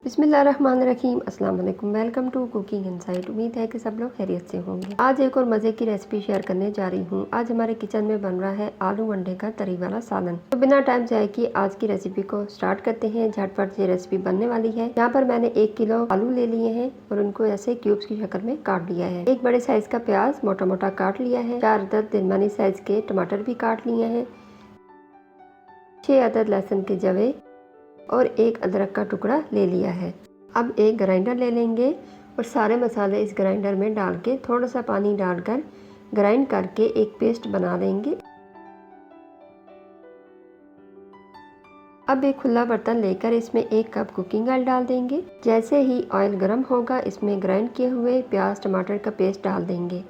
बिस्मिल्लाहिर्रहमानिर्रहीम। अस्सलाम वालेकुम। Welcome to cooking insight. उम्मीद है कि सब लोग खैरियत से होंगे। आज एक और मज़े की रेसिपी शेयर करने जा रही हूँ। आज हमारे किचन में बन रहा है आलू अंडे का तरी वाला सालन। तो बिना टाइम जाए कि आज की रेसिपी को स्टार्ट करते हैं। झटपट ये रेसिपी बनने वाली है। यहाँ पर मैंने 1 किलो आलू ले लिए हैं और उनको ऐसे क्यूब्स की शक्ल में काट लिया है। एक बड़े साइज का प्याज मोटा मोटा काट लिया है। 4 अदद दरमियानी साइज के टमाटर भी काट लिए हैं। 6 अदद लहसुन के जवे और 1 अदरक का टुकड़ा ले लिया है। अब एक ग्राइंडर ले लेंगे और सारे मसाले इस ग्राइंडर में डाल के थोड़ा सा पानी डालकर ग्राइंड करके एक पेस्ट बना लेंगे। अब एक खुला बर्तन लेकर इसमें 1 कप कुकिंग ऑयल डाल देंगे। जैसे ही ऑयल गर्म होगा इसमें ग्राइंड किए हुए प्याज टमाटर का पेस्ट डाल देंगे।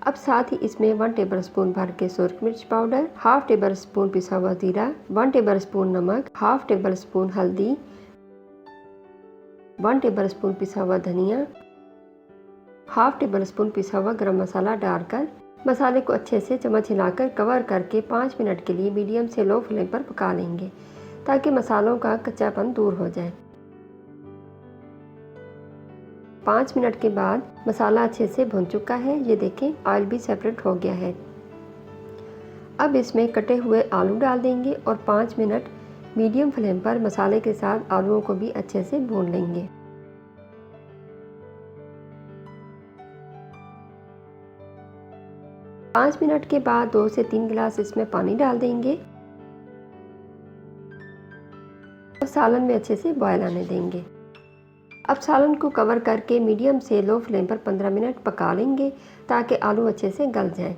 अब साथ ही इसमें 1 टेबलस्पून भर के सुरख मिर्च पाउडर, 1/2 टेबलस्पून पिसा हुआ जीरा, 1 टेबलस्पून नमक, 1/2 टेबलस्पून हल्दी, 1 टेबलस्पून पिसा हुआ धनिया, 1/2 टेबलस्पून पिसा हुआ गरम मसाला डालकर मसाले को अच्छे से चम्मच हिलाकर कवर करके 5 मिनट के लिए मीडियम से लो फ्लेम पर पका लेंगे ताकि मसालों का कच्चापन दूर हो जाए। 5 मिनट के बाद मसाला अच्छे से भुन चुका है। ये देखें ऑयल भी सेपरेट हो गया है। अब इसमें कटे हुए आलू डाल देंगे और 5 मिनट मीडियम फ्लेम पर मसाले के साथ आलूओं को भी अच्छे से भून लेंगे। पाँच मिनट के बाद 2 से 3 गिलास इसमें पानी डाल देंगे और सालन में अच्छे से बॉयल आने देंगे। अब सालन को कवर करके मीडियम से लो फ्लेम पर 15 मिनट पका लेंगे ताकि आलू अच्छे से गल जाए।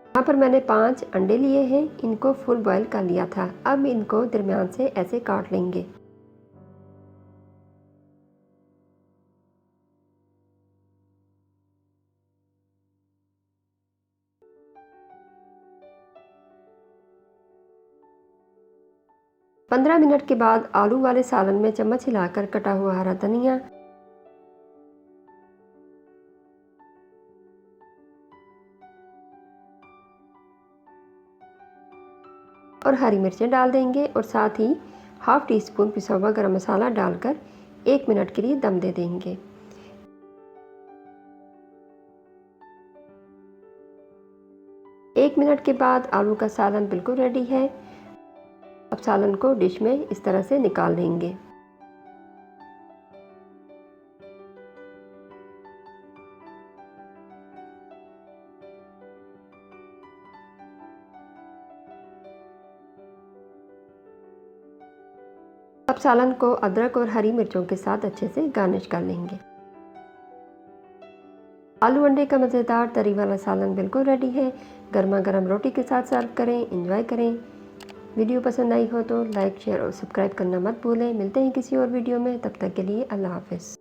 यहाँ पर मैंने 5 अंडे लिए हैं, इनको फुल बॉयल कर लिया था। अब इनको दरमियान से ऐसे काट लेंगे। पंद्रह मिनट के बाद आलू वाले सालन में चम्मच हिलाकर कटा हुआ हरा धनिया, और हरी मिर्चें डाल देंगे और साथ ही 1/2 टीस्पून पिसा हुआ गरम मसाला डालकर 1 मिनट के लिए दम दे देंगे। एक मिनट के बाद आलू का सालन बिल्कुल रेडी है। अब सालन को डिश में इस तरह से निकाल लेंगे। अब सालन को अदरक और हरी मिर्चों के साथ अच्छे से गार्निश कर लेंगे। आलू अंडे का मज़ेदार तरी वाला सालन बिल्कुल रेडी है। गर्मा गर्म रोटी के साथ सर्व करें, एंजॉय करें। वीडियो पसंद आई हो तो लाइक शेयर और सब्सक्राइब करना मत भूलें। मिलते हैं किसी और वीडियो में, तब तक के लिए अल्लाह हाफ़िज़।